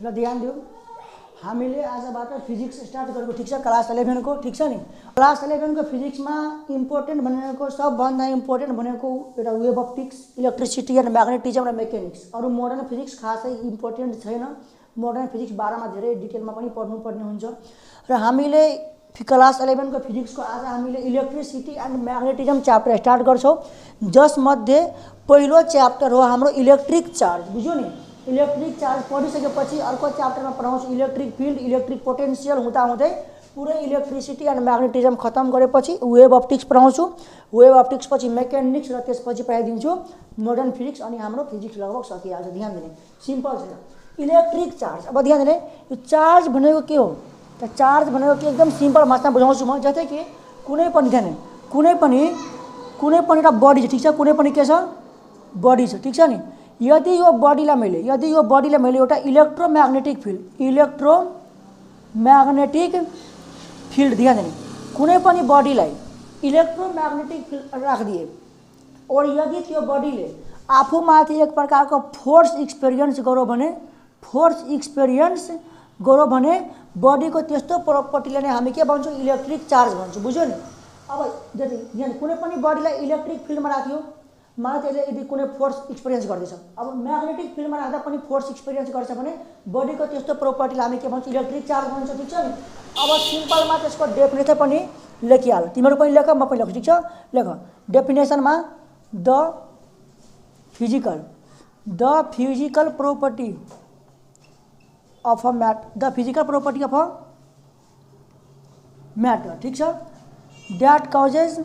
ल ध्यान दियो, हामीले आजबाट फिजिक्स स्टार्ट गरेको, ठिक छ, क्लास 11 को, ठिक छ नि। क्लास 11 को फिजिक्समा इम्पोर्टेन्ट भनेको, सबभन्दा इम्पोर्टेन्ट भनेको एउटा wave optics, electricity and magnetism र मेकानिक्स। अरू मोडर्न फिजिक्स खासै इम्पोर्टेन्ट छैन। मोडर्न फिजिक्स 12 मा धेरै डिटेलमा पनि पढ्नुपर्ने हुन्छ। र हामीले क्लास 11 को फिजिक्सको आज हामीले electricity and magnetism chapter start गर्छौँ, जसमध्ये पहिलो च्याप्टर हो हाम्रो इलेक्ट्रिक चार्ज। बुझ्यो नि, इलेक्ट्रिक चार्ज पढिसकेपछि अर्को च्याप्टरमा पढाउँछु इलेक्ट्रिक फिल्ड, इलेक्ट्रिक पोटेन्सियल, हुँदाहुँदै पुरै इलेक्ट्रिसिटी एन्ड म्याग्नेटिजम खत्म गरेपछि वेभ अप्टिक्स पढाउँछु। वेभ अप्टिक्स पछि मेकानिक्स र त्यसपछि पढाइदिन्छु मोडर्न फिजिक्स। अनि हाम्रो फिजिक्स लगभग सकिहाल्छ। ध्यान दिने, सिम्पल छ। इलेक्ट्रिक चार्ज, अब ध्यान दिने, यो चार्ज भनेको के हो त? चार्ज भनेको के एकदम सिम्पल भाषामा बुझाउँछु म। जस्तै कि कुनै पनि, ध्यान, कुनै पनि एउटा बडी छ, ठिक छ, कुनै पनि के छ, बडी छ, ठिक छ नि। यदि यो बडीलाई मैले एउटा इलेक्ट्रोम्याग्नेटिक फिल्ड, ध्यान दिने, कुनै पनि बडीलाई इलेक्ट्रोम्याग्नेटिक फिल्ड राखिदिए और यदि त्यो बडीले आफूमाथि एक प्रकारको फोर्स एक्सपिरियन्स गर्यो भने बडीको त्यस्तो प्रपर्टीले नै हामी के भन्छौँ, इलेक्ट्रिक चार्ज भन्छौँ। बुझ्यो नि। अब यहाँ कुनै पनि बडीलाई इलेक्ट्रिक फिल्डमा राख्यो, मलाई त्यसले यदि कुनै फोर्स एक्सपिरियन्स गर्दैछ, अब म्याग्नेटिक फिल्डमा राख्दा पनि फोर्स एक्सपिरियन्स गर्छ भने बडीको त्यस्तो प्रपर्टीलाई हामी के भन्छौँ, इलेक्ट्रिक चार्ज भन्छौँ, ठिक छ नि। अब सिम्पलमा त्यसको डेफिनेसन पनि लेखिहाल, तिमीहरू पनि लेख, म पनि लेख्छु, ठिक छ, लेख। डेफिनेसनमा the physical property of a matter, ठिक छ, that causes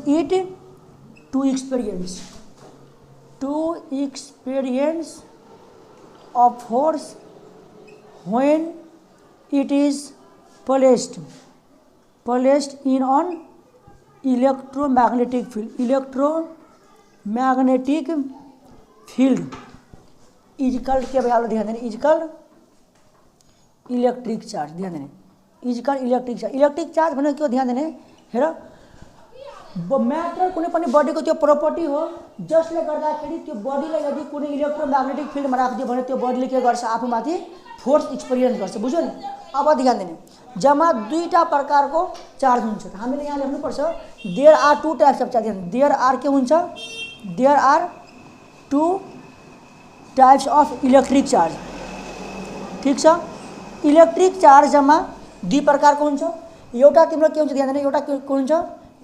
it to experience a force when it is placed in an electromagnetic field is called, के भइहाल्यो, ध्यान देने, is called इलेक्ट्रिक चार्ज। ध्यान देने, is called electric charge. Electric charge भनेको के, ध्यान देने, हेर, म्याटर कुनै पनि बडीको त्यो प्रपर्टी हो जसले गर्दाखेरि त्यो बडीलाई यदि कुनै इलेक्ट्रोम्याग्नेटिक फिल्डमा राखिदियो भने त्यो बडीले के गर्छ, आफूमाथि फोर्स एक्सपिरियन्स गर्छ। बुझ्यो नि। अब ध्यान दिने, जम्मा दुईटा प्रकारको चार्ज हुन्छ। हामीले यहाँ लेख्नुपर्छ there are two types of charge. There are के हुन्छ, there are two types of electric charge, ठिक छ। इलेक्ट्रिक चार्ज जम्मा दुई प्रकारको हुन्छ। एउटा तिम्रो के हुन्छ, ध्यान दिने, एउटा के हुन्छ,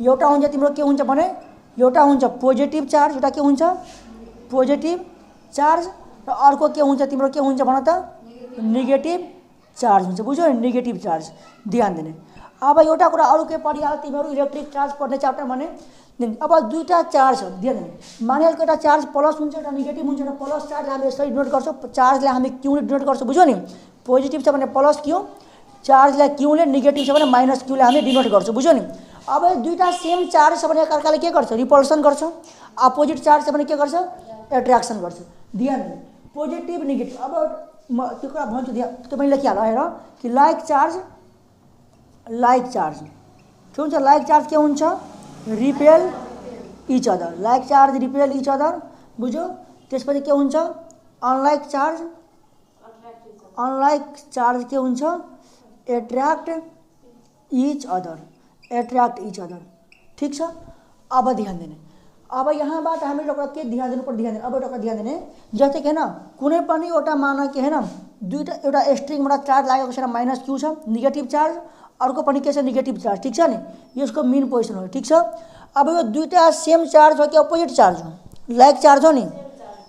एउटा हुन्छ तिम्रो के हुन्छ भने, एउटा हुन्छ पोजिटिभ चार्ज, एउटा के हुन्छ, पोजिटिभ चार्ज, र अर्को के हुन्छ तिम्रो, के हुन्छ भन त, नेगेटिभ चार्ज हुन्छ। बुझ्यो, नेगेटिभ चार्ज। ध्यान दिने, अब एउटा कुरा अरू के पढिहाल तिमीहरू, इलेक्ट्रिक चार्ज पढ्ने च्याप्टर भने। अब दुईटा चार्ज छ, ध्यान दिने, मानिहाल्को एउटा चार्ज प्लस हुन्छ, एउटा नेगेटिभ हुन्छ। एउटा प्लस चार्ज हामी यसरी डिनोट गर्छौँ, चार्जलाई हामी क्यूले डिनोट गर्छौँ। बुझ्यो नि, पोजिटिभ छ भने प्लस क्यू, चार्जलाई क्यूले, नेगेटिभ छ भने माइनस क्यूले हामी डिनोट गर्छौँ। बुझ्यो नि। अब दुईटा सेम चार्ज छ भने एकअर्काले के गर्छ, रिपल्सन गर्छ। अपोजिट चार्ज छ भने के गर्छ, एट्र्याक्सन गर्छ। ध्यान दिने, पोजिटिभ नेगेटिभ। अब म त्यो कुरा भन्छु, ध्यान, त्यो पनि लेखिहाल, हेर कि लाइक चार्ज के हुन्छ, लाइक चार्ज के हुन्छ, repel each other, like charge repel each other. बुझ्यो। त्यसपछि के हुन्छ, अनलाइक चार्ज के हुन्छ, एट्र्याक्ट इच अदर, ठिक छ। अब ध्यान दिने, अब यहाँबाट हामीले एउटा के ध्यान दिनु पर्छ, ध्यान दिने, अब एउटा ध्यान दिने, जस्तै कि होइन कुनै पनि एउटा मान के होइन, दुईटा एउटा स्ट्रिङबाट चार्ज लागेको छ, माइनस क्यू छ, नेगेटिभ चार्ज, अर्को पनि के छ, नेगेटिभ चार्ज, ठिक छ नि। यसको मेन पोजिसन हो, ठिक छ। अब यो दुईटा सेम चार्ज हो कि अपोजिट चार्ज हो, लाइक चार्ज हो नि,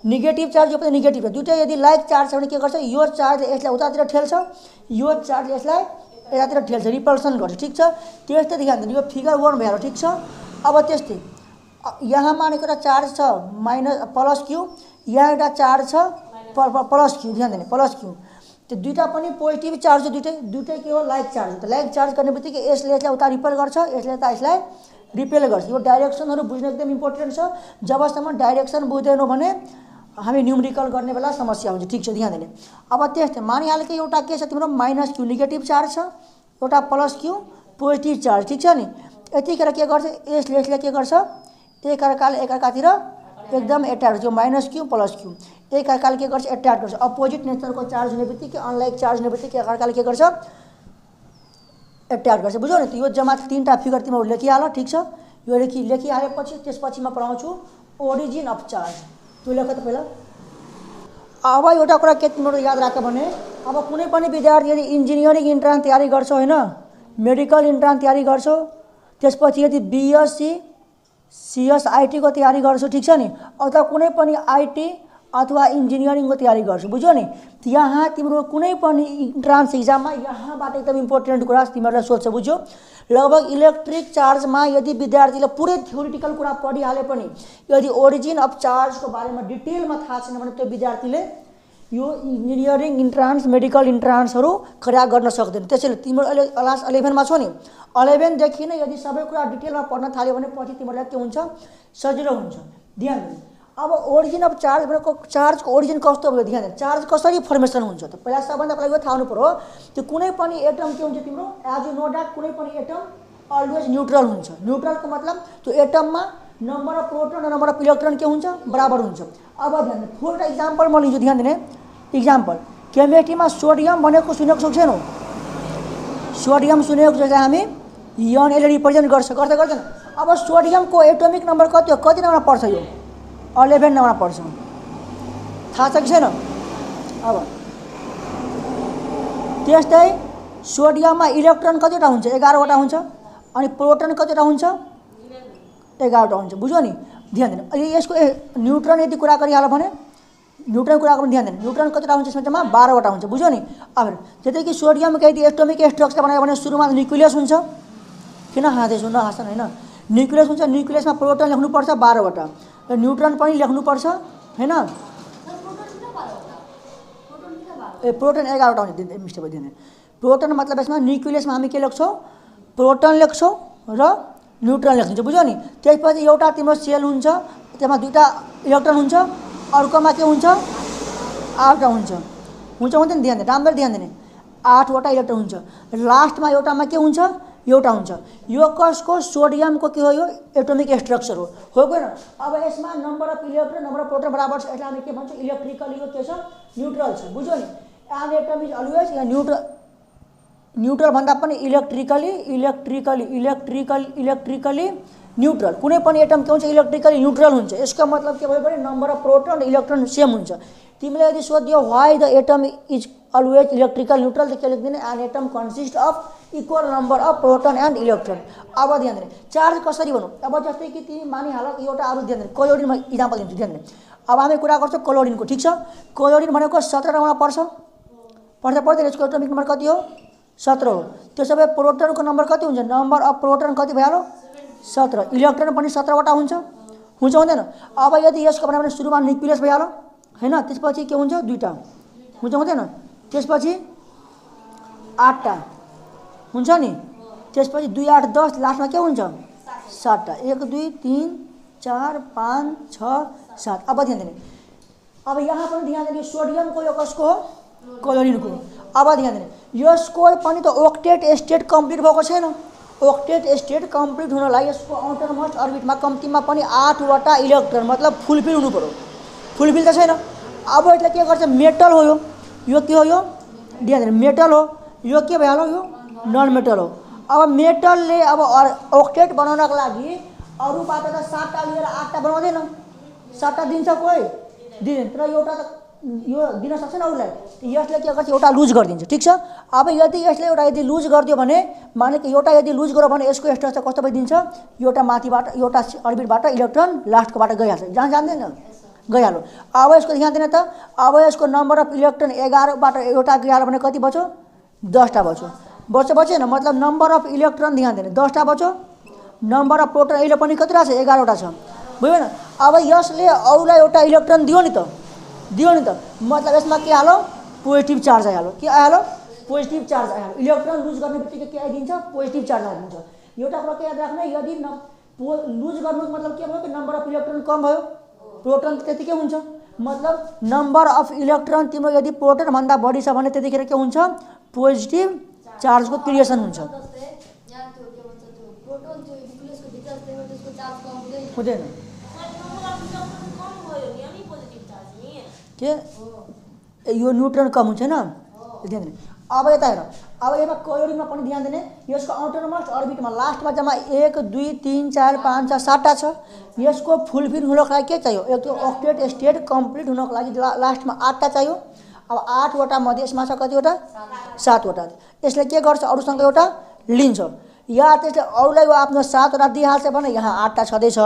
नेगेटिभ चार्ज यो पनि नेगेटिभ हो। दुईटा यदि लाइक चार्ज छ भने के गर्छ, यो चार्जले यसलाई उतातिर ठेल्छ, यो चार्जले यसलाई यतातिर ठेल्छ, रिपल्सन गर्छ, ठिक छ। त्यस्तै ध्यान दिनु, यो फिगर 1 भइहाल्यो, ठिक छ। अब त्यस्तै यहाँ मानेको एउटा चार्ज छ माइनस प्लस क्यू, यहाँ एउटा चार्ज छ प्लस क्यू, ध्यान दिने, प्लस क्यू। त्यो दुईटा पनि पोजिटिभ चार्ज हो, दुईटै के हो, लाइक चार्ज हो। त लाइक चार्ज गर्ने बित्तिकै यसले यसलाई उता रिपेल गर्छ, यसले त यसलाई रिपेल गर्छ। यो डाइरेक्सनहरू बुझ्नु एकदम इम्पोर्टेन्ट छ। जबसम्म डाइरेक्सन बुझ्दैनौ भने हामी न्युमेरिकल गर्ने बेला समस्या हुन्छ, ठिक छ, ध्यान दिने। अब त्यस्तै मानिहाल कि एउटा के छ तिम्रो, माइनस क्यू नेगेटिभ चार्ज छ, एउटा प्लस क्यू पोजिटिभ चार्ज, ठिक छ नि। यतिखेर के गर्छ, यसले के गर्छ, एकअर्काले एकअर्कातिर एकदम एट्र्याक्ट, जो माइनस क्यू प्लस क्यू एक अर्काले के गर्छ एट्र्याक्ट गर्छ। अपोजिट नेचरको चार्ज हुने बित्तिकै अनलाइक चार्ज हुने बित्तिकै एक अर्काले के गर्छ एट्र्याक्ट गर्छ। बुझ्यौ नि? यो जम्मा 3टा फिगर तिमीहरू लेखिहाल, ठिक छ? यो लेखिहालेपछि त्यसपछि म पढाउँछु ओरिजिन अफ चार्ज। त्यो लेख त पहिला। अब एउटा कुरा के तिमीहरू याद राख भने अब कुनै पनि विद्यार्थी यदि इन्जिनियरिङ इन्ट्रान्स तयारी गर्छौ होइन, मेडिकल इन्ट्रान्स तयारी गर्छौ, त्यसपछि यदि बिएससी सिएसआइटी को तयारी गर्छौ, ठिक छ नि? अथवा कुनै पनि आइटी अथवा इन्जिनियरिङको तयारी गर्छु, बुझ्यौ नि? यहाँ तिम्रो कुनै पनि इन्ट्रान्स इक्जाममा यहाँबाट एकदम इम्पोर्टेन्ट कुरा तिमीहरूलाई सोध्छ, बुझ्यौ? लगभग इलेक्ट्रिक चार्जमा यदि विद्यार्थीले पुरै थ्योरिटिकल कुरा पढिहाले पनि यदि ओरिजिन अफ चार्जको बारेमा डिटेलमा थाहा छैन भने त्यो विद्यार्थीले यो इन्जिनियरिङ इन्ट्रान्स मेडिकल इन्ट्रान्सहरू क्रैक गर्न सक्दैन। त्यसैले तिम्रो अहिले क्लास 11 मा छौ नि, 11 देखि नै यदि सबै कुरा डिटेलमा पढ्न थाल्यो भने पछि तिमीहरूलाई के हुन्छ सजिलो हुन्छ। ध्यान दिनु। अब ओरिजिन अफ चार्ज भनेको चार्जको ओरिजिन कस्तो भयो ध्यान दिनु। चार्ज कसरी फर्मेसन हुन्छ त पहिला सबभन्दा पहिला यो थाहा हुनु पर्यो त्यो कुनै पनि एटम के हुन्छ तिम्रो एज यु नो द्याट कुनै पनि एटम अलवेज न्यूट्रल हुन्छ। न्यूट्रलको मतलब त्यो एटममा नम्बर अफ प्रोटोन र नम्बर अफ इलेक्ट्रोन के हुन्छ बराबर हुन्छ। अब ध्यान दिनु फुल एक्जाम्पल म लिन्छु, ध्यान दिने। इक्जाम्पल केमिस्ट्रीमा सोडियम भनेको सुनेको छैनौ? सोडियम सुनेको छ हामी यन यसले रिप्रेजेन्ट गर्दैन। अब सोडियमको एटोमिक नम्बर कति हो, कति नम्बरमा पर्छ? यो 11 नम्बरमा पर्छ। थाहा छ कि छैन? अब त्यस्तै सोडियममा इलेक्ट्रोन कतिवटा हुन्छ 11 वटा हुन्छ अनि प्रोटोन कतिवटा हुन्छ 11 वटा हुन्छ। बुझ्यौ नि? ध्यान दिनु। अहिले यसको न्यूट्रन यदि कुरा गरिहाल्यो भने न्यूट्रन कुरा गर्नु ध्यान दिनु। न्यूट्रन कतिवटा हुन्छ यसमा जम्मा 12 वटा हुन्छ। बुझ्यौ नि? अब जस्तै कि सोडियमको यदि एटोमिक स्ट्रक्चर बनायो भने सुरुमा न्यूक्लियस हुन्छ। किन हाँस्दैछु नहाँस्छन् होइन? न्यूक्लियस हुन्छ, न्यूक्लियसमा प्रोटोन लेख्नुपर्छ 12 वटा र न्यूट्रन पनि लेख्नुपर्छ होइन? प्रोटोन 11 वटा हुन्छ। मिस्टेक भयो दिने। प्रोटोन मतलब यसमा न्यूक्लियसमा हामी के लेख्छौँ प्रोटोन लेख्छौँ र न्यूट्रन लेखिन्छ। बुझ्यौ नि? त्यसपछि एउटा तिम्रो सेल हुन्छ, त्यसमा 2टा इलेक्ट्रोन हुन्छ, अर्कोमा के हुन्छ 8 हुन्छ। हुँदैन? ध्यान दिने, राम्रो ध्यान दिने। 8 वटा इलेक्ट्रोन हुन्छ। लास्टमा एउटामा के हुन्छ एउटा हुन्छ। यो कसको सोडियमको के हो यो एटोमिक स्ट्रक्चर हो गएन? अब यसमा number of electron number of proton बराबर छ। यसलाई हामी के भन्छौँ इलेक्ट्रिकली यो के छ न्यूट्रल छ। बुझ्यौ नि? एन एटम इज अलवेज या न्यूट्रल भन्दा पनि इलेक्ट्रिकली न्यूट्रल। कुनै पनि एटम के हुन्छ इलेक्ट्रिकली न्यूट्रल हुन्छ। यसको मतलब के भयो भने नम्बर अफ प्रोटोन र इलेक्ट्रोन सेम हुन्छ। तिमीले यदि सोध्यो why the atom is always electrical neutral त के लेख्दिने an atom consist of equal number of proton and electron. अब ध्यान दिने चार्ज कसरी भनौँ। अब जस्तै कि तिमी मानिहाल एउटा अरू ध्यान दिने क्लोरिन इक्जाम्पल दिन्छु, ध्यान दिने। अब हामी कुरा गर्छौँ क्लोरिनको, ठिक छ? क्लोरिन भनेको 17 नम्बरमा पर्दैन। यसको एटोमिक नम्बर कति हो 17 हो। त्यसो भए प्रोटोनको नम्बर कति हुन्छ नम्बर अफ प्रोटोन कति भइहाल्यो 17। इलेक्ट्रोन पनि 17 वटा हुन्छ हुँदैन? अब यदि यसको भने सुरुमा न्यूक्लियस भइहाल्यो होइन? त्यसपछि के हुन्छ 2टा हुँदैन? त्यसपछि 8टा हुन्छ नि? त्यसपछि 2 8 10 लास्टमा के हुन्छ 7टा। 1 2 3 4 5 6 7। अब ध्यान दिने। अब यहाँ पनि ध्यान दिने सोडियमको यो कसको हो क्लोरिनको। अब ध्यान दिने यसको पनि त ओक्टेट स्टेट कम्प्लिट भएको छैन। ओक्टेट स्टेट कम्प्लिट हुनलाई यसको आउटरमोस्ट अर्बिटमा कम्तीमा पनि 8 वटा इलेक्ट्रोन मतलब फुलफिल हुनु पर्यो। फुलफिल त छैन। अब यसले के गर्छ मेटल हो यो के हो यो ध्यान दिने मेटल हो। यो के भइहाल्यो यो नन मेटल हो। अब मेटलले अब ओक्टेट बनाउनको लागि अरूबाट त 7टा लिएर 8टा बनाउँदैन। 7टा दिन्छ कोही दिँदैन, तर एउटा त यो दिन सक्छ नि अरूलाई। यसले के गर्छ एउटा लुज गरिदिन्छ, ठिक छ? अब यदि यसले एउटा लुज गरिदियो भने माने कि एउटा यदि लुज गर्यो भने यसको स्ट्रक्चर कस्तो भइदिन्छ एउटा माथिबाट एउटा अर्बिटबाट इलेक्ट्रोन लास्टकोबाट गइहाल्छ। जहाँ जान्दैन गइहाल्यो। अब यसको ध्यान दिने त अब यसको नम्बर अफ इलेक्ट्रोन 11बाट एउटा गइहाल्यो भने कति बच्यो 10टा बचेन। मतलब नम्बर अफ इलेक्ट्रोन ध्यान दिने 10टा बच्यो। नम्बर अफ प्रोटोन अहिले पनि कतिवटा छ 11वटा छ। बुझ्यो न? अब यसले अरूलाई एउटा इलेक्ट्रोन दियो नि त मतलब यसमा के हाल्यो पोजिटिभ चार्ज आइहाल्यो। के आइहाल्यो पोजिटिभ चार्ज आइहाल्यो। इलेक्ट्रोन लुज गर्ने बित्तिकै के आइदिन्छ पोजिटिभ चार्ज आइदिन्छ। एउटा कुरा के याद राख्नु यदि लुज गर्नुको मतलब के भयो कि नम्बर अफ इलेक्ट्रोन कम भयो प्रोटोन त्यतिकै हुन्छ। मतलब नम्बर अफ इलेक्ट्रोन तिम्रो यदि प्रोटोन भन्दा बढी छ भने त्यतिखेर के हुन्छ पोजिटिभ चार्जको क्रिएसन हुन्छ। हुँदैन के यो न्यूट्रन कम हुन्छ हैन ध्यान दिने। अब यता हेर, अब यसमा कोयोरिङमा पनि ध्यान दिने। यसको आउटरमोस्ट अर्बिटमा लास्टमा जम्मा 1 2 3 4 5 6 7टा छ। यसको फुलफिल हुनको लागि के चाहियो? एक त अक्टेट स्टेट कम्प्लिट हुनको लागि लास्टमा 8टा चाहियो। अब 8 वटा मध्ये यसमा छ कतिवटा? 7 वटा। यसले के गर्छ? अरूसँग एउटा लिन्छ या त्यसले अरूलाई आफ्नो 7 वटा दिइहाल्छ भने यहाँ 8टा छँदैछ।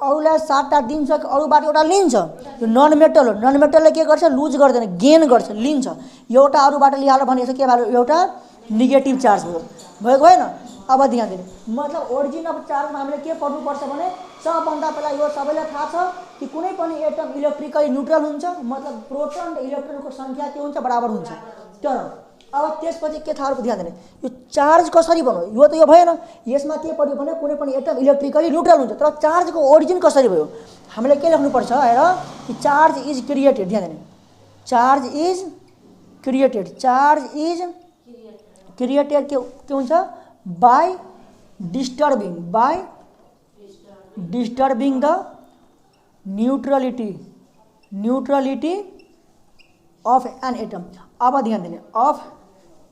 अरूलाई 7टा दिन्छ कि अरूबाट एउटा लिन्छ। यो नन मेटल हो। नन मेटलले के गर्छ? लुज गर्दैन, गेन गर्छ, लिन्छ। एउटा अरूबाट लिइहाल्यो भने यसो के भयो? एउटा नेगेटिभ चार्ज भयो। भएको भएन? अब ध्यान दिनु, मतलब ओरिजिन अफ चार्जमा हामीले के पढ्नुपर्छ भने सबभन्दा पहिला यो सबैलाई थाहा छ कि कुनै पनि एटम इलेक्ट्रिकली न्युट्रल हुन्छ, मतलब प्रोटोन र इलेक्ट्रोनको सङ्ख्या के हुन्छ? बराबर हुन्छ। तर अब त्यसपछि के थाहा ध्यान दिने, यो चार्ज कसरी बन्यो? यो त यो भएन। यसमा के पढ्यो भने कुनै पनि एटम इलेक्ट्रिकली न्युट्रल हुन्छ, तर चार्जको ओरिजिन कसरी भयो? हामीले के लेख्नुपर्छ हेर कि चार्ज इज क्रिएटेड। ध्यान दिने, charge is created. Charge is created के हुन्छ? By disturbing the neutrality of an atom. अब ध्यान दिने, अफ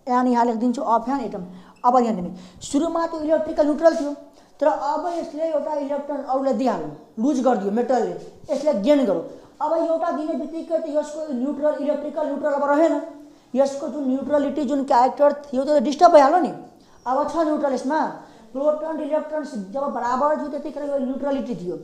एन यहाँ लेखिदिन्छु, अफ एन एटम। अब ध्यान दिने, सुरुमा त्यो इलेक्ट्रिकल न्युट्रल थियो, तर अब यसले एउटा इलेक्ट्रोन अरूलाई दिइहाल्यो, लुज गरिदियो मेटलले, यसले गेन गर्यो। अब एउटा दिने बित्तिकै त यसको न्युट्रल इलेक्ट्रिकल न्युट्रल अब रहेन। यसको जुन न्युट्रलिटी जुन क्यारेक्टर थियो त्यो डिस्टर्ब भइहाल्यो नि। अब छ न्युट्रल, यसमा प्रोटोन इलेक्ट्रोन जब बराबर थियो त्यतिखेर यो न्युट्रलिटी थियो।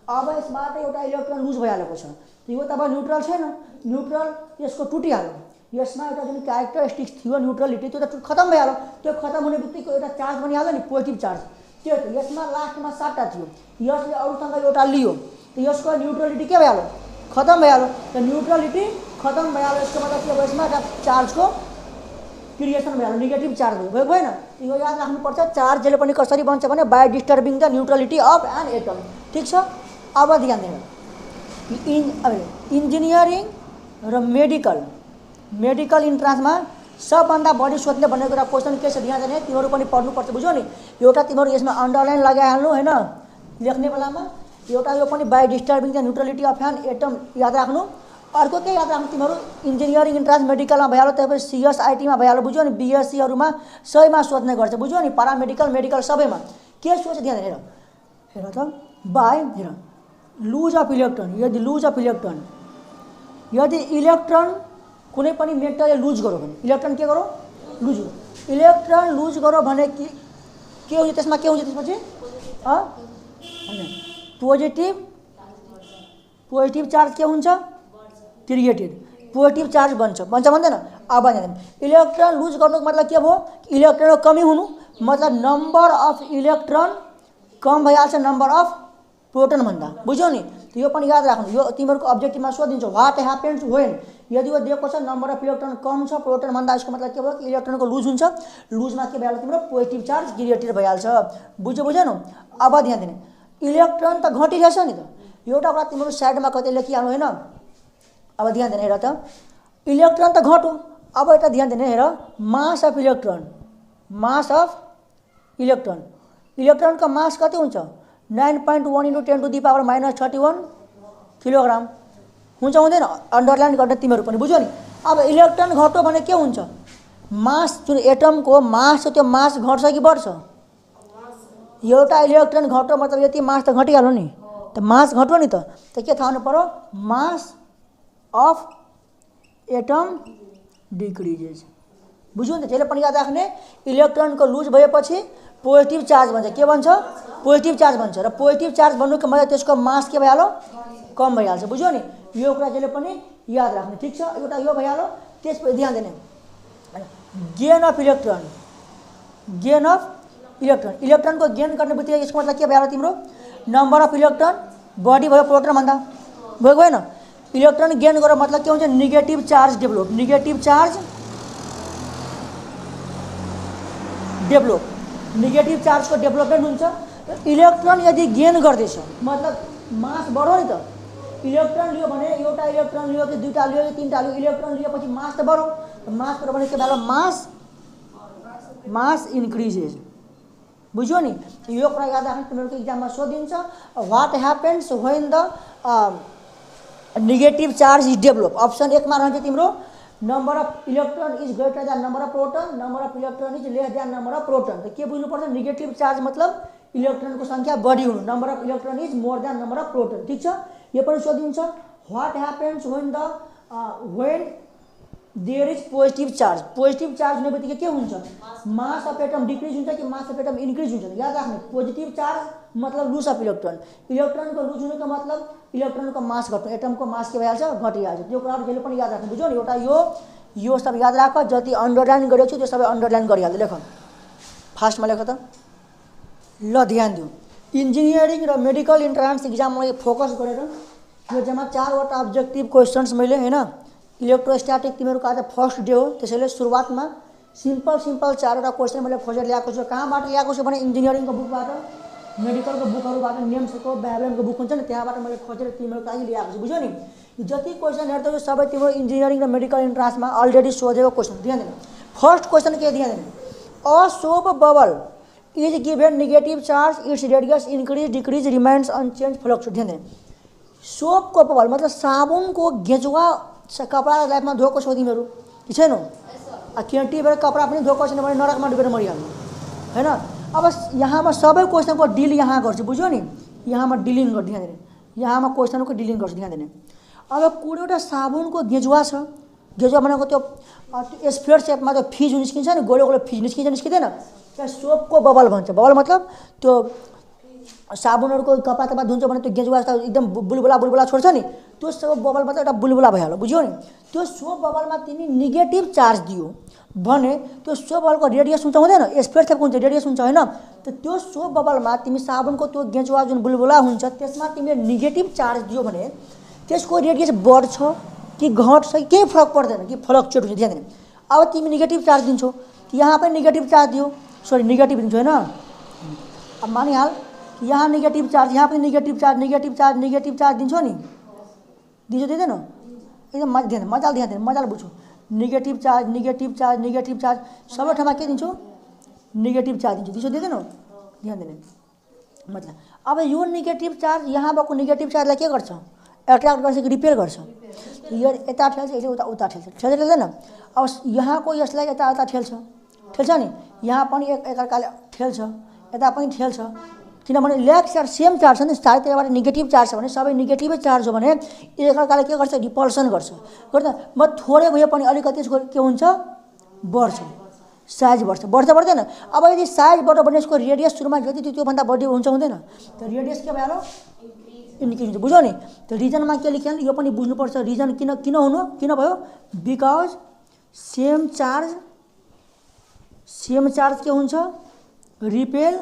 अब यसबाट एउटा इलेक्ट्रोन लुज भइहालेको छ, यो त अब न्युट्रल छैन। न्युट्रल यसको टुटिहाल्यो। यसमा एउटा जुन क्यारेक्टरिस्टिक्स थियो न्युट्रलिटी त्यो त खतम भइहाल्यो। त्यो खतम हुने बित्तिकै एउटा चार्ज बनिहाल्यो नि, पोजिटिभ चार्ज। त्यो यसमा लास्टमा 7टा थियो, यसले अरूसँग एउटा लियो, त यसको न्युट्रलिटी के भइहाल्यो? खतम भइहाल्यो। त न्युट्रलिटी खतम भइहाल्यो, यसको मतलब के भयो? यसमा एउटा चार्जको क्रिएसन भइहाल्यो, नेगेटिभ चार्ज भयो। भएन? यो याद राख्नुपर्छ। चार्ज जहिले पनि कसरी बन्छ भने by disturbing the neutrality of an atom. ठिक छ? अब ध्यान दिनु, इन्जिनियरिङ र मेडिकल इन्ट्रान्समा सबभन्दा बढी सोध्ने भनेको एउटा क्वेसन के छ? ध्यान दिने, तिमीहरू पनि पढ्नुपर्छ, बुझ्यौ नि। एउटा तिमीहरू यसमा अन्डरलाइन लगाइहाल्नु होइन लेख्ने बेलामा। एउटा यो पनि by disturbing the neutrality of an atom याद राख्नु। अर्को के याद राख्नु तिमीहरू? इन्जिनियरिङ इन्ट्रान्स मेडिकलमा भइहाल्यो, त्यसपछि सिएसआइटीमा भइहाल्यो, बुझ्यौ नि। बिएससीहरूमा सबैमा सोध्ने गर्छ, बुझ्यौ नि। पारामेडिकल मेडिकल सबैमा के सोच? ध्यान हेर, हेर त बाई हेर लुज अफ इलेक्ट्रोन। यदि लुज अफ इलेक्ट्रोन, यदि इलेक्ट्रोन कुनै पनि मेटलले लुज गऱ्यो भने, इलेक्ट्रोन के गरौँ? लुज। इलेक्ट्रोन लुज गऱ्यो भने के हुन्छ? त्यसमा के हुन्छ? त्यसपछि पोजिटिभ चार्ज के हुन्छ? क्रिएटेड। पोजिटिभ चार्ज बन्छ भन्दैन? अब इलेक्ट्रोन लुज गर्नुको मतलब के भयो? इलेक्ट्रोनको कमी हुनु, मतलब नम्बर अफ इलेक्ट्रोन कम भइहाल्छ नम्बर अफ प्रोटोन भन्दा, बुझ्यौ नि। यो पनि याद राख्नु। यो तिमीहरूको अब्जेक्टिभमा सोधिन्छ, व्हाट ह्यापन्स व्हेन, यदि यो दिएको छ नम्बर अफ इलेक्ट्रोन कम छ प्रोटोन भन्दा, यसको मतलब के भयो कि इलेक्ट्रोनको लुज हुन्छ। लुजमा के भइहाल्छ? तिम्रो पोजिटिभ चार्ज क्रिएटेड भइहाल्छ। बुझेन? अब ध्यान दिने, इलेक्ट्रोन त घटिरहेछ नि त। एउटा कुरा तिमीहरू साइडमा कतै लेखिहाल्नु होइन। अब ध्यान दिने, हेर त इलेक्ट्रोन त घट्यो। अब यता ध्यान दिने, हेर मास अफ इलेक्ट्रोन। इलेक्ट्रोनको मास कति हुन्छ? 9.1 × 10⁻³ किलोग्राम हुन्छ, हुँदैन? अन्डरलाइन गर्ने तिमीहरू पनि, बुझ्यौ नि। अब इलेक्ट्रोन घट्यो भने के हुन्छ? मास जुन एटमको मास छ त्यो मास घट्छ कि बढ्छ? एउटा इलेक्ट्रोन घट्यो मतलब यति मास त घटिहाल्यो नि, त मास घट्यो नि त के थाहा हुनु पर्यो? मास अफ एटम डिक्रिजेज, बुझ्यौ नि। त्यसले पनि याद राख्ने, इलेक्ट्रोनको लुज भएपछि पोजिटिभ चार्ज बन्छ। के बन्छ? पोजिटिभ चार्ज बन्छ। र पोजिटिभ चार्ज बन्नुको मतलब त्यसको मास के भइहाल्यो? कम भइहाल्छ, बुझ्यौ नि। यो कुरा जहिले पनि याद राख्ने। ठिक छ? एउटा यो भइहाल्यो। त्यसपछि ध्यान दिने, गेन अफ इलेक्ट्रोन। इलेक्ट्रोनको गेन गर्ने बित्तिकै यसको मतलब के भइहाल्यो? तिम्रो नम्बर अफ इलेक्ट्रोन बढी भयो प्रोटोन भन्दा, भएको होइन? इलेक्ट्रोन गेन गरेर मतलब के हुन्छ? Negative charge develop. नेगेटिभ चार्जको डेभलपमेन्ट हुन्छ। इलेक्ट्रोन यदि गेन गर्दैछ मतलब मास बढ्यो नि त। इलेक्ट्रोन लियो भने एउटा इलेक्ट्रोन लियो कि दुईटा लियो कि तीनटा लियो, इलेक्ट्रोन लिएपछि मास त बढ्यो। मास बढ्यो भने के भइहाल्यो? मास इन्क्रिजेज, बुझ्यौ नि। यो कुरा याद राख्नु, तिमीहरूको इक्जाममा सोधिन्छ। What happens when the negative charge is develop. Option 1 मा रहन्छ तिम्रो number of electron is greater than number of proton, number of electron is less than number of proton. त के बुझ्नुपर्छ, नेगेटिभ चार्ज मतलब इलेक्ट्रोनको संख्या बढी हुनु, number of electron is more than number of proton. ठीक छ, यो पनि सोधिन्छ। What happens when there is positive charge. Positive charge हुने बित्तिकै के हुन्छ, मास अफ एटम डिक्रिज हुन्छ कि मास अफ एटम इन्क्रिज हुन्छ। याद राख्नु, पोजिटिभ चार्ज मतलब लुज अफ इलेक्ट्रोन, इलेक्ट्रोनको लुज हुनुको मतलब इलेक्ट्रोनको मास घट्नु, एटमको मास के भइहाल्छ, घटिहाल्छ। त्यो कुराहरू जहिले पनि याद राख्नु, बुझ्यौ नि। एउटा यो सब याद राख, जति अन्डरलाइन गरेको छु त्यो सबै अन्डरलाइन गरिहाल्नु। लेख, फास्टमा लेख त। ल ध्यान दिऊ, इन्जिनियरिङ र मेडिकल इन्ट्रान्स इक्जाममा फोकस गरेर यो जम्मा 4वटा अब्जेक्टिभ क्वेसन्स मैले हैन। इलेक्ट्रोस्ट्याटिक तिमीहरूको आज फर्स्ट डे हो, त्यसैले सुरुवातमा सिम्पल 4वटा क्वेसन मैले खोजेर ल्याएको छु। कहाँबाट ल्याएको छु भने इन्जिनियरिङको बुकबाट, मेडिकलको बुकहरूबाट, नेम्सको ब्याबलनको बुक हुन्छ नि, त्यहाँबाट मैले खोजेर तिमीहरूको लागि ल्याएको छु। बुझ्यौ नि, जति क्वेसन हेर्दै यो सबै तिम्रो इन्जिनियरिङ र मेडिकल इन्ट्रान्समा अलरेडी सोधेको क्वेसन। ध्यान दिनु, फर्स्ट क्वेसन के ध्यान दिनु, a soap bubble is given negative charge, its radius increase decrease remains unchange flux. ध्यान दिनु, सोपको बबल मतलब साबुनको गेजुवा कपडा लाइफमा धोएको छौ तिमीहरू कि छैनौ? केटी भएर कपडा पनि धोएको छैन भने नरकमा डुबेर मरिहाल्नु हैन। अब यहाँमा सबै क्वेसनको डिल यहाँ गर्छु, बुझ्यौ नि। यहाँमा डिलिङ गर्छु, ध्यान दिने, यहाँमा क्वेसनको डिलिङ गर्छु, ध्यान दिने। अब कुनै एउटा साबुनको गेजुवा छ, गेजुवा भनेको त्यो स्फेयर सेपमा त्यो फिज निस्किन्छ नि, गोलो गोलो फिज निस्किँदैन, त्यहाँ सोपको बबल भन्छ। बबल मतलब त्यो साबुनहरूको कपडा धुन्छ भने त्यो गेजुवा एकदम बुलबुला छोड्छ नि, त्यो सोप बबल मतलब एउटा बुलबुला भइहाल्यो, बुझ्यौ नि। त्यो सोप बबलमा तिमी नेगेटिभ चार्ज दियो भने त्यो सोप बबलको रेडियस हुन्छ हुँदैन, स्फेयर सेपको हुन्छ, रेडियस हुन्छ हैन। त त्यो सोप बबलमा तिमी साबुनको त्यो गेजुवा जुन बुलबुला हुन्छ त्यसमा तिमीले नेगेटिभ चार्ज दियो भने त्यसको रेडियस बढ्छ कि घट्छ, केही फरक पर्दैन कि फ्लक्चुएट हुन्छ। ध्यान दिनु, अब तिमी नेगेटिभ चार्ज दिन्छौ, यहाँ पनि नेगेटिभ चार्ज दियो, सरी नेगेटिभ दिन्छौ हैन। अब मानिहाल यहाँ नेगेटिभ चार्ज, यहाँ पनि नेगेटिभ चार्ज दिन्छौ नि, दिन्छौ दिँदैनौ? एकदम मजाले ध्यान दिनु, मजाले बुझ्छु। नेगेटिभ चार्ज सबै ठाउँमा के दिन्छौ, नेगेटिभ चार्ज दिन्छौ दिँदैनौ? ध्यान दिने मतलब। अब यो नेगेटिभ चार्ज यहाँ भएको नेगेटिभ चार्जलाई के गर्छ, एट्र्याक्ट गर्छ कि रिपेल गर्छ? यो यता ठेल्छ, यसले उता ठेल्दैन। अब यहाँको यसलाई यता ठेल्छ नि, यहाँ पनि एकअर्काले ठेल्छ, यता पनि ठेल्छ, किनभने ल्याक चार्ज सेम चार्ज छ नि, चारैतिरबाट नेगेटिभ चार्ज छ भने सबै नेगेटिभै चार्ज हो भने एकअर्काले के गर्छ, रिपल्सन गर्छ। म थोरै भए पनि अलिकति यसको के हुन्छ, बढ्छ, साइज बढ्दैन। अब यदि साइज बढ्यो भने यसको रेडियस सुरुमा जति थियो त्योभन्दा बढी हुन्छ हुँदैन? त रेडियस के भइहाल्यो, इन्क्रिज हुन्छ, बुझ्यौ नि। त रिजनमा के लेख्यो यो पनि बुझ्नुपर्छ, रिजन किन हुनु, किन भयो, बिकज सेम चार्ज के हुन्छ, रिपेल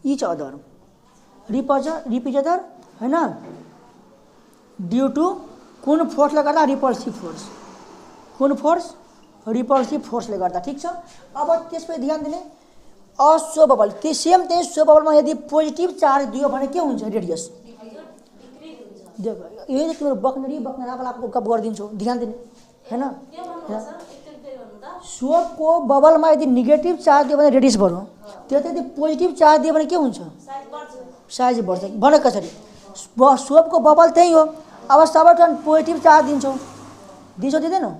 इच अदर, रिपिजेटर हैन, ड्यू टू कुन फोर्सले गर्दा, रिपल्सिभ फोर्स, कुन फोर्स, रिपल्सिभ फोर्सले गर्दा। ठिक छ। अब त्यसपछि ध्यान दिने, असो बबल त्यही सो बबलमा यदि पोजिटिभ चार्ज दियो भने के हुन्छ, रेडियस देखो, यही तिम्रो बक्नेराको गफ गरिदिन्छौ, ध्यान दिने हैन। सोपको बबलमा यदि नेगेटिभ चार्ज दियो भने रेडियस बढ्यो, त्यतै यदि पोजिटिभ चार्ज दियो भने के हुन्छ, साइज बढ्छ। भने कसरी, सोपको बबल त्यही हो। अब सबै ठाउँ पोजिटिभ चार्ज दिन्छौ दिँदैनौ?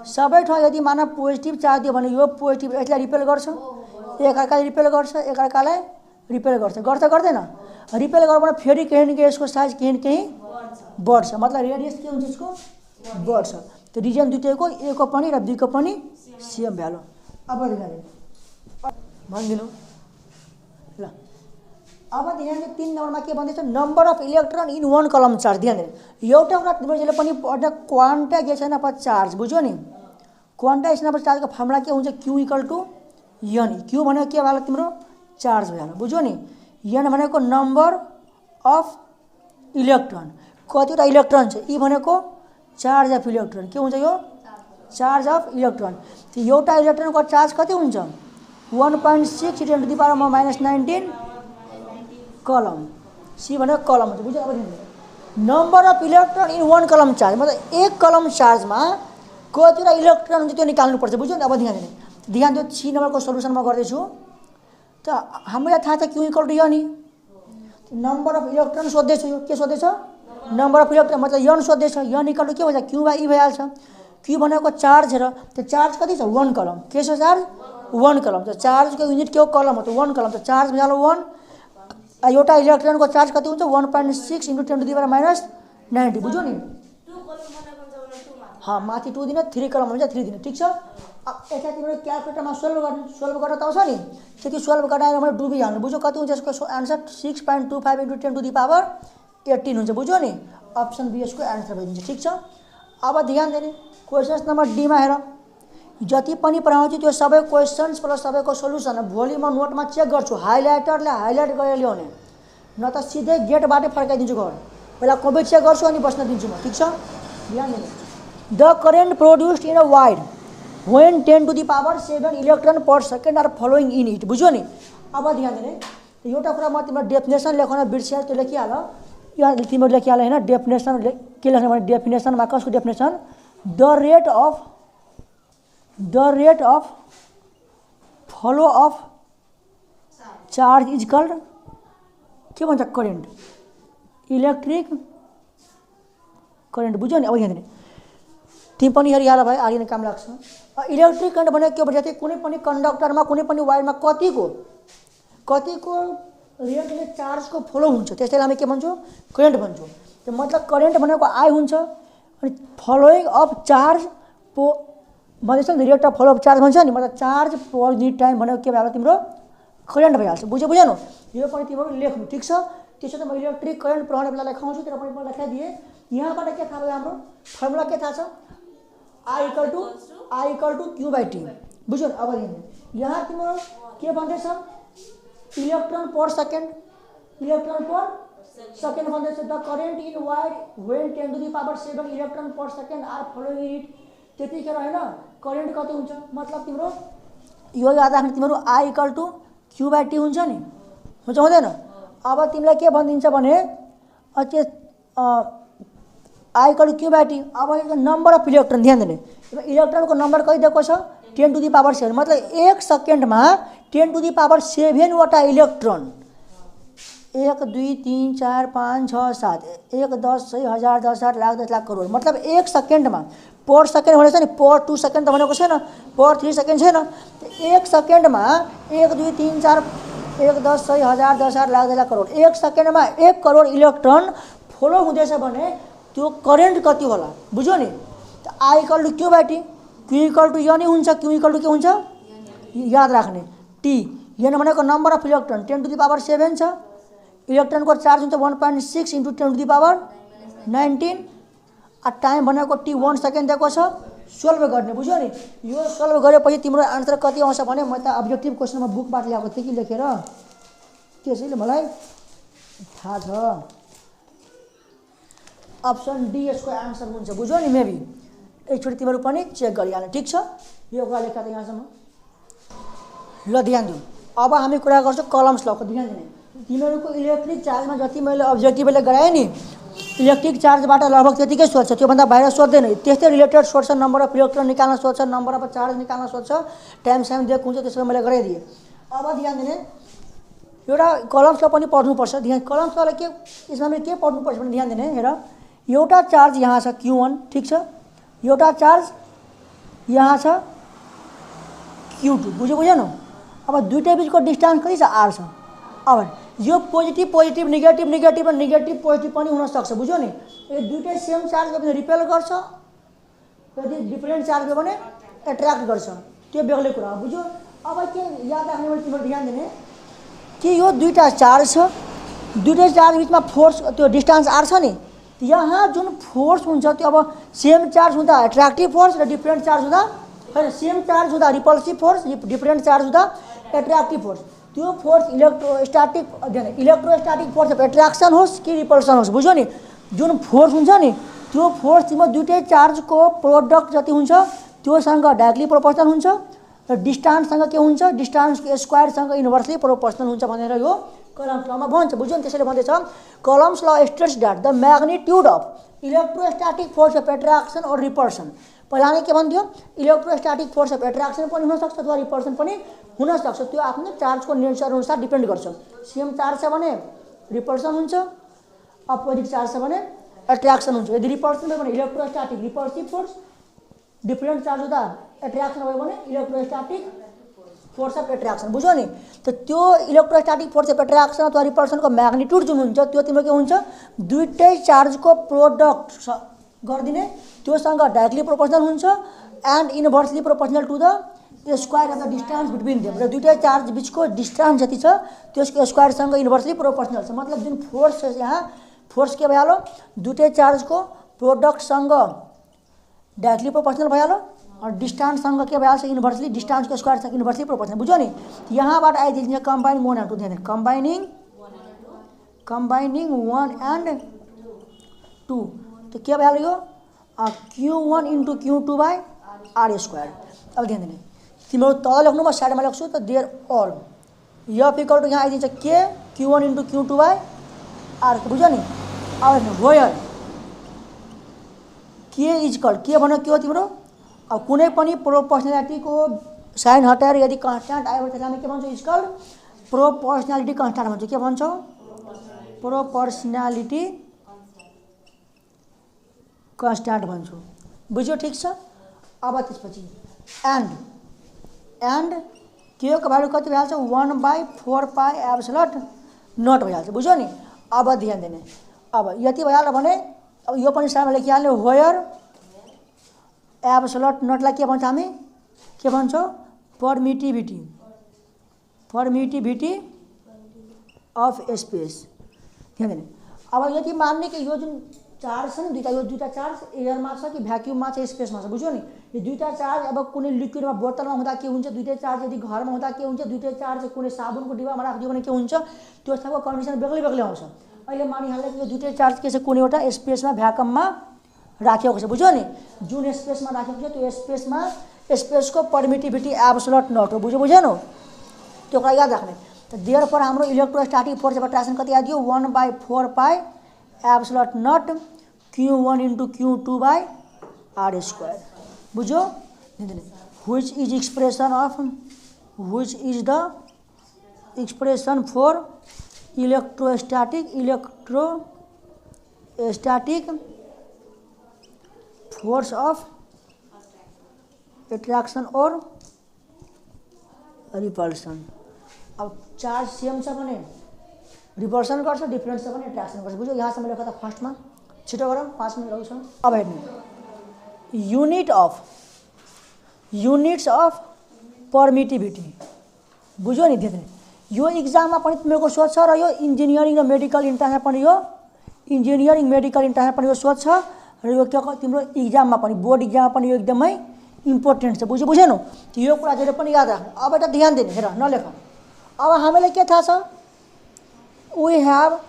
सबै ठाउँ यदि मानव पोजिटिभ चार्ज दियो भने यो पोजिटिभ यसलाई रिपेल गर्छ, एकअर्काले रिपेल गर्छ, गर्दैन? रिपेल गर्यो भने फेरि कहीँ न कहीँ यसको साइज कहीँ न कहीँ बढ्छ, मतलब रेडियस के हुन्छ, यसको बढ्छ। त्यो रिजन दुईटैको, ए को पनि र बी को पनि सेम भ्यालु। अब भनिदिनु ल। अब ध्यान दिनु, 3 नम्बरमा के भन्दैछ, नम्बर अफ इलेक्ट्रोन इन 1 कलम चार्ज। ध्यान दिनु, एउटा कुरा तिमीले जहिले पनि पढ्दा क्वान्टाइजेसन अफ चार्ज, बुझ्यौ नि। क्वान्टाइजेसन अफ चार्जको फर्मुला के हुन्छ, Q equal to N. Q भनेको के भयो तिम्रो, चार्ज भयो, बुझ्यौ नि। एन भनेको नम्बर अफ इलेक्ट्रोन, कतिवटा इलेक्ट्रोन छ, ई भनेको चार्ज अफ इलेक्ट्रोन, के हुन्छ यो, चार्ज अफ इलेक्ट्रोन। एउटा इलेक्ट्रोनको चार्ज कति हुन्छ, 1.6 × 10⁻⁻19 कलम, सी भनेको कलम हुन्छ, बुझ्यो। अब नम्बर अफ इलेक्ट्रोन इन 1 कलम चार्ज मतलब 1 कलम चार्जमा कतिवटा इलेक्ट्रोन हुन्छ त्यो निकाल्नुपर्छ, बुझ्यो नि। अब ध्यान दियो, 6 नम्बरको सोल्युसन म गर्दैछु। त हामीलाई थाहा छ Q equal to N, number of electron सोध्दैछु, यो के सोध्दैछ, नम्बर अफ इलेक्ट्रोन मतलब यन सोध्दैछ यन इक्वल टु के भन्छ क्यू बाई ई भइहाल्छ। क्यू भनेको चार्ज र त्यो चार्ज कति छ 1 कलम के छ चार्ज 1 कलम त चार्जको युनिट के हो कलम हो त 1 कलम त चार्ज भइहाल्यो 1 एउटा इलेक्ट्रोनको चार्ज कति हुन्छ 1.6 × 10⁻⁻90 बुझ्यो नि माथि 2 दिन 3 कलम हुन्छ 3 दिन ठीक छ। यता तिम्रो क्यालकुलेटरमा सोल्भ गर्न त आउँछ नि त्यति सोल्भ गराएर मैले डुबिहाल्नु बुझ्यो कति हुन्छ यसको आन्सर 6.25 × 10⁻18 हुन्छ बुझ्यो नि अप्सन बी यसको आन्सर भइदिन्छ ठीक छ। अब ध्यान दिने क्वेसन्स नम्बर डीमा हेर जति पनि पढाउँछु त्यो सबै क्वेसन्स प्लस सबैको सोल्युसन भोलि म नोटमा चेक गर्छु हाइलाइटरले हाइलाइट गरेर ल्याउने न त सिधै गेटबाटै फर्काइदिन्छु घर पहिला कोभिड चेक गर्छु अनि बस्न दिन्छु म ठीक छ। ध्यान दिनु the current produced in a wire when 10⁻7 electron per second are following in it बुझ्यो नि। अब ध्यान दिने एउटा कुरा म तिम्रो डेफिनेसन लेख्न बिर्सिहाल त्यो लेखिहाल यहाँ तिम्रो लेखिहाल होइन डेफिनेसन के लेख्ने भने डेफिनेसनमा कसको definition the rate of flow of charge is called के भन्छ करेन्ट इलेक्ट्रिक करेन्ट बुझ्यो नि। अब यहाँ तिमी पनि हेरिहाल भाइ आगे काम लाग्छ। इलेक्ट्रिक करेन्ट भनेको के भन्छ कुनै पनि कन्डक्टरमा कुनै पनि वायरमा कतिको रेटले चार्जको फ्लो हुन्छ त्यसैले हामी के भन्छौँ करेन्ट भन्छौँ। त्यो मतलब करेन्ट भनेको आई हुन्छ अनि फ्लोइङ अफ चार्ज भन्दैछ नि rate of flow of charge भन्छ नि मतलब चार्ज पर युनिट टाइम भनेको के भइहाल्छ तिम्रो करेन्ट भइहाल्छ बुझेन यो पनि तिमीहरू लेख्नु ठीक छ। त्यसो त म इलेक्ट्रिक करेन्ट पढाउने बेला लेखाउँछु तर पनि म लेखाइदिएँ यहाँबाट के थाहा भयो हाम्रो फर्मुला के थाहा छ I equal to Q by T बुझ्यो अब यहाँ तिम्रो के भन्दैछ इलेक्ट्रोन पर सेकेन्ड भन्दैछ the current in wire when 10⁻7 electron per second are following it त्यतिखेर होइन करेन्ट कति हुन्छ मतलब तिम्रो यो याद राख्ने तिम्रो I equal to Q by T हुन्छ नि हुन्छ हुँदैन। अब तिमीलाई के भनिदिन्छ भने I equal to Q by T. अब नम्बर अफ इलेक्ट्रोन ध्यान दिने इलेक्ट्रोनको नम्बर कति दिएको छ 10⁻7 मतलब 1 सेकेन्डमा 10⁻7 वटा इलेक्ट्रोन 1 2 3 4 5 6 7 1 10 100 1000 10,000 लाख 10 लाख करोड मतलब 1 सेकेन्डमा पर सेकेन्ड भनेको छ नि पर 2 सेकेन्ड त भनेको छैन पर 3 सेकेन्ड छैन 1 सेकेन्डमा 1 2 3 4 1 10 100 1000 10,000 लाख 10 लाख करोड 1 सेकेन्डमा 1 करोड इलेक्ट्रोन फ्लो हुँदैछ भने त्यो करेन्ट कति होला बुझ्यो नि। I equal to Q by T Q equal to N हुन्छ क्यू इक्वल टु के हुन्छ याद राख्ने टी यन भनेको नम्बर अफ इलेक्ट्रोन 10⁻7 छ इलेक्ट्रोनको चार्ज हुन्छ 1.6 × 10⁻19 टाइम भनेको टी 1 सेकेन्ड दिएको छ सोल्भ गर्ने बुझ्यो नि। यो सोल्भ गरेपछि तिम्रो आन्सर कति आउँछ भने म त अब्जेक्टिभ क्वेसनमा बुकबाट ल्याएको थिएँ कि लेखेर त्यसैले मलाई थाहा छ अप्सन डी यसको आन्सर हुन्छ बुझ्यो नि मेबी एकचोटि तिमीहरू पनि चेक गरिहाल्नु ठिक छ। यो कुरा लेखा त यहाँसम्म ल ध्यान दिउँ। अब हामी कुरा गर्छौँ कलम्स लको ध्यान दिने तिमीहरूको इलेक्ट्रिक चार्जमा जति मैले अब्जेक्टिभले गराएँ नि इलेक्ट्रिक चार्जबाट लगभग त्यतिकै सोध्छ त्योभन्दा बाहिर सोध्दैन त्यस्तै रिलेटेड सोध्छ नम्बर अफ इलेक्ट्रोन निकाल्न सोध्छ नम्बर अफ चार्ज निकाल्न सोध्छ टाइम साइम दिएको हुन्छ त्यसमा मैले गराइदिएँ। अब ध्यान दिने एउटा कलम्स ल पनि पढ्नुपर्छ ध्यान कलम्स ललाई के यसमा मैले के पढ्नुपर्छ भने ध्यान दिने हेर एउटा चार्ज यहाँ छ Q1 ठीक छ एउटा चार्ज यहाँ छ Q2 बुझेन। अब दुईटै बिचको डिस्टेन्स कति छ R छ। अब यो पोजिटिभ नेगेटिभ र नेगेटिभ पोजिटिभ पनि हुनसक्छ बुझ्यो नि। यो दुईटै सेम चार्ज भयो भने रिपेल गर्छ यदि डिफ्रेन्ट चार्ज भयो भने एट्र्याक्ट गर्छ त्यो बेग्लै कुरा हो बुझ्यो। अब के याद राख्ने भने तिमीहरू ध्यान दिने कि यो दुईटा चार्ज छ दुईटै चार्ज बिचमा फोर्स त्यो डिस्टेन्स R छ नि यहाँ जुन फोर्स हुन्छ त्यो अब सेम चार्ज हुँदा एट्र्याक्टिभ फोर्स र डिफ्रेन्ट चार्ज हुँदा होइन सेम चार्ज हुँदा रिपल्सिभ फोर्स डिफ्रेन्ट चार्ज हुँदा एट्र्याक्टिभ फोर्स त्यो force electrostatic force of attraction होस् कि रिपल्सन होस् बुझ्यो नि। जुन फोर्स हुन्छ नि त्यो फोर्स तिम्रो दुईटै चार्जको प्रोडक्ट जति हुन्छ त्योसँग डाइरेक्टली प्रोपोर्सनल हुन्छ र डिस्टेन्ससँग के हुन्छ डिस्टेन्सको स्क्वायरसँग इन्भर्सली प्रोपोर्सनल हुन्छ भनेर यो कलम्स लमा भन्छ बुझ्यो नि। त्यसैले भन्दैछ कलम्स ल states that the magnitude of electrostatic force of attraction और रिपल्सन पहिला नै के भन्थ्यो इलेक्ट्रोस्ट्याटिक फोर्स अफ एट्र्याक्सन पनि हुनसक्छ अथवा रिपल्सन पनि हुनसक्छ त्यो आफ्नो चार्जको नेचर अनुसार डिपेन्ड गर्छ। सेम चार्ज छ भने रिपल्सन हुन्छ अपोजिट चार्ज छ भने एट्र्याक्सन हुन्छ। यदि रिपल्सन भयो भने इलेक्ट्रोस्ट्याटिक रिपल्सिभ फोर्स, डिफरेन्ट चार्ज हुँदा एट्र्याक्सन भयो भने इलेक्ट्रोस्ट्याटिक फोर्स अफ एट्र्याक्सन। बुझ्यो नि? त त्यो इलेक्ट्रोस्ट्याटिक फोर्स अफ एट्र्याक्सन अथवा रिपल्सनको म्याग्निट्युड जुन हुन्छ त्यो तिम्रो के हुन्छ, दुईटै चार्जको प्रोडक्ट गरिदिने त्योसँग डाइरेक्टली प्रोपोर्सनल हुन्छ and inversely proportional to the square of the distance between them. र दुईटै चार्ज बिचको डिस्टेन्स जति छ त्यसको स्क्वायरसँग इन्भर्सली प्रोपोर्सनल छ। मतलब जुन फोर्स छ यहाँ, फोर्स के भइहाल्यो, दुईटै चार्जको प्रोडक्टसँग डाइरेक्टली प्रोपोर्सनल भइहाल्यो और डिस्टेन्ससँग के भइहाल्छ, इन्भर्सली डिस्टेन्सको स्क्वायरसँग इन्भर्सली प्रोपोर्सनल। बुझ्यो नि? यहाँबाट आइदिन्छ कम्बाइन 1 and 2 ध्यान, कम्बाइनिङ 1 and 2 तो के भइहाल्यो यो Q1 into Q2 by R square. अब ध्यान दिने, तिम्रो तल लेख्नु म साइडमा लेख्छु त there all F equal to यहाँ आइदिन्छ के Q1 into Q2 by R। बुझ्यो नि? अब हेर्नु वेयर के इक्वल के भन्यो के हो तिम्रो, अब कुनै पनि प्रोपोर्सनालिटीको साइन हटाएर यदि कन्स्ट्यान्ट आयो भने हामी के भन्छौँ, इक्वल प्रोपोर्सनालिटी कन्स्ट्यान्ट भन्छौँ। के भन्छौँ, प्रोपोर्सनालिटी कन्स्ट्यान्ट भन्छौँ। बुझ्यो? ठिक छ। अब त्यसपछि एन्ड के को भ्यालु कति भइहाल्छ, 1/4 पाई एप्सिलन नट भइहाल्छ। बुझ्यो नि? अब ध्यान दिने, अब यति भइहाल्यो भने अब यो पनि साइडमा लेखिहाल्ने वेयर एप्सिलन नटलाई के भन्छ हामी, के भन्छौँ, पर्मिटिभिटी अफ स्पेस। ध्यान दिने, अब यति मान्ने कि यो जुन चार्ज छ नि यो दुईटा चार्ज एयरमा छ कि भ्याक्युममा छ, स्पेसमा छ। बुझ्यो नि? यो दुईटा चार्ज अब कुनै लिक्विडमा बोतलमा हुँदा के हुन्छ, दुईटै चार्ज यदि घरमा हुँदा के हुन्छ, दुईटै चार्ज कुनै साबुनको डिब्बामा राखिदियो भने के हुन्छ, त्यो सबको कन्डिसन बेग्लै बेग्लै आउँछ। अहिले मानिहाल्यो कि यो दुईटै चार्ज के छ, कुनै एउटा स्पेसमा भ्याक्युममा राखेको छ। बुझ्यो नि? जुन स्पेसमा राखेको छ त्यो स्पेसमा स्पेसको पर्मिटिभिटी एब्सोल्युट नट हो। बुझेन? त्यो कुरा याद राख्ने। त देयरफोर हाम्रो इलेक्ट्रोस्ट्याटिक फोर्स अफ अट्र्याक्सन कति आइदियो, 1/4 pi absolute naught Q1 into Q2 by R square. बुझ्यो? which is the expression for electrostatic force of attraction और रिपल्सन। अब चार्ज सेम छ भने रिपल्सन गर्छ, डिफरेन्ट छ भने एट्र्याक्सन गर्छ। बुझ्यो? यहाँसम्म लेख त फर्स्टमा, छिटो गरौँ, 5 मिनट लाग्छ। अब हेर्नु, युनिट्स अफ पर्मिटिभिटी। बुझ्यो नि? त्यति यो इक्जाममा पनि तिमीहरूको सोध्छ र यो इन्जिनियरिङ र मेडिकल इन्ट्रान्समा पनि यो सोध्छ र यो के तिम्रो इक्जाममा पनि बोर्ड इक्जाममा पनि यो एकदमै इम्पोर्टेन्ट छ। बुझेन? यो कुरा जहिले पनि याद राख्नु। अब एउटा ध्यान दिने, हेर नलेख। अब हामीलाई के थाहा छ, we have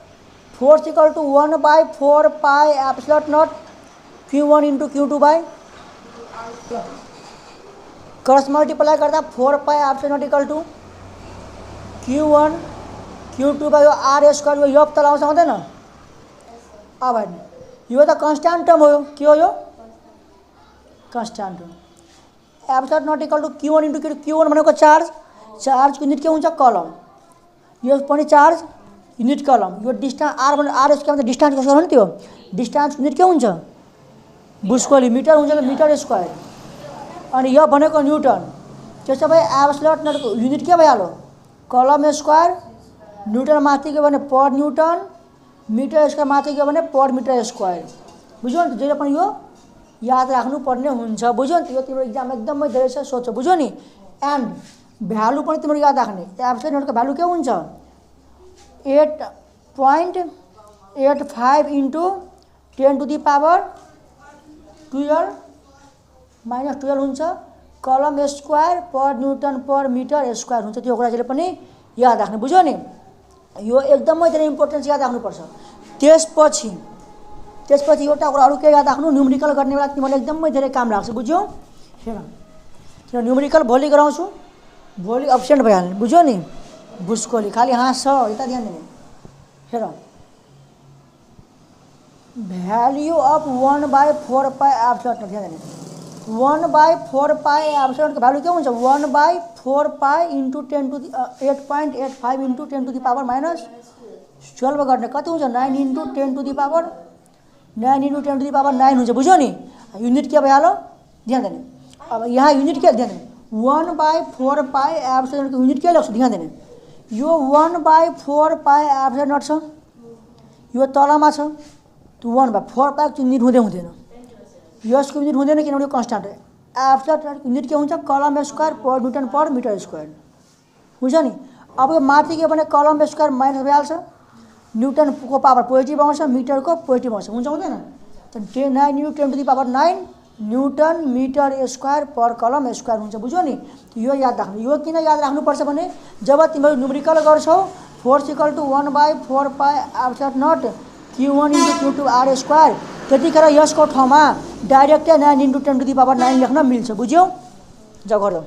force equal to 1/4 pi epsilon naught Q1 into Q2 by cross multiply गर्दा 4 pi epsilon naught equal to Q1 Q2 by यो R स्क्वायर, यो योग त लाउँछ हुँदैन। अब हेर्नु, यो त कन्स्ट्यान्ट टर्म हो। के हो यो? कन्स्ट्यान्ट हो। Epsilon naught equal to Q1 into Q1 भनेको चार्जको युनिट के हुन्छ, कलम। यो पनि चार्ज युनिट कलम। यो डिस्टेन्स R स्क्वायर डिस्टेन्सको स्क्वायर हो नि, त्यो डिस्टेन्स युनिट के हुन्छ, बुस्कोली मिटर हुन्छ, मिटर स्क्वायर। अनि यो भनेको न्युटन। त्यसो भए एब्सोल्युट नटको युनिट के भइहाल्यो, कलम स्क्वायर। न्युटन माथि गयो भने पर न्युटन, मिटर स्क्वायर माथि गयो भने पर मिटर स्क्वायर। बुझ्यो नि? जहिले पनि यो याद राख्नुपर्ने हुन्छ। बुझ्यो नि? यो तिम्रो इक्जाम एकदमै धेरै छ, सोध्छ। बुझ्यो नि? एन्ड भ्यालु पनि तिम्रो याद राख्ने। एब्सोल्युट नटको भ्यालु के हुन्छ, 8.85 into 10 to the power 12 minus 12 हुन्छ। कलम स्क्वायर पर न्युटन पर मिटर स्क्वायर हुन्छ। त्यो कुरा जहिले पनि याद राख्ने। बुझ्यो नि? यो एकदमै धेरै इम्पोर्टेन्स याद राख्नुपर्छ। त्यसपछि एउटा कुरा अरू के याद राख्नु, न्युमेरिकल गर्ने बेला तिमीलाई एकदमै धेरै काम लाग्छ। बुझ्यो? हेर न्युमेरिकल भोलि गराउँछु, भोलि एब्सेन्ट भइहाल्ने। बुझ्यो नि? बुस्कोली खाली हाँस छ, यता ध्यान दिने। हेर भ्याल्यु अफ 1/4 पाई एप्सिलन, ध्यान दिने। 1/4 पाई एप्सिलनको भ्यालु के हुन्छ, 1/4 पाई into 10 to the 8.85 into 10 to the power minus 12 गर्ने कति हुन्छ, 9 into 10 to the power 9 × 10⁻9 हुन्छ, बुझ्यो नि। युनिट के भइहाल्यो, ध्यान देने। अब यहाँ युनिट के, ध्यान देने, 1/4 पाई एप्सिलन को युनिट के लेख्छु, ध्यान देने। यो 1/4 पाई एप्सिलन नट छ, यो तलमा छ, त्यो 1/4 पाई युनिट हुँदैन, यसको युनिट हुँदैन किनभने यो कन्स्ट्यान्ट हो। एप्सिलन युनिट के हुन्छ, कलम स्क्वायर पर न्युटन पर मिटर स्क्वायर, बुझ्यो नि। अब यो माथि के भने कलम स्क्वायर माइनस भइहाल्छ, न्युटनको पावर पोजिटिभ आउँछ, मिटरको पोजिटिभ आउँछ, हुन्छ हुँदैन। 9 × 10⁻9 न्युटन मिटर स्क्वायर पर कलम स्क्वायर हुन्छ, बुझ्यो नि। यो याद राख्नु। यो किन याद राख्नुपर्छ भने जब तिमीहरू न्युमेरिकल गर्छौ force equal to 1/4 pi epsilon naught Q1 × Q2 R square, त्यतिखेर यसको ठाउँमा डाइरेक्टै 9 × 10⁻9 लेख्न मिल्छ, बुझ्यौ। जा गरौँ।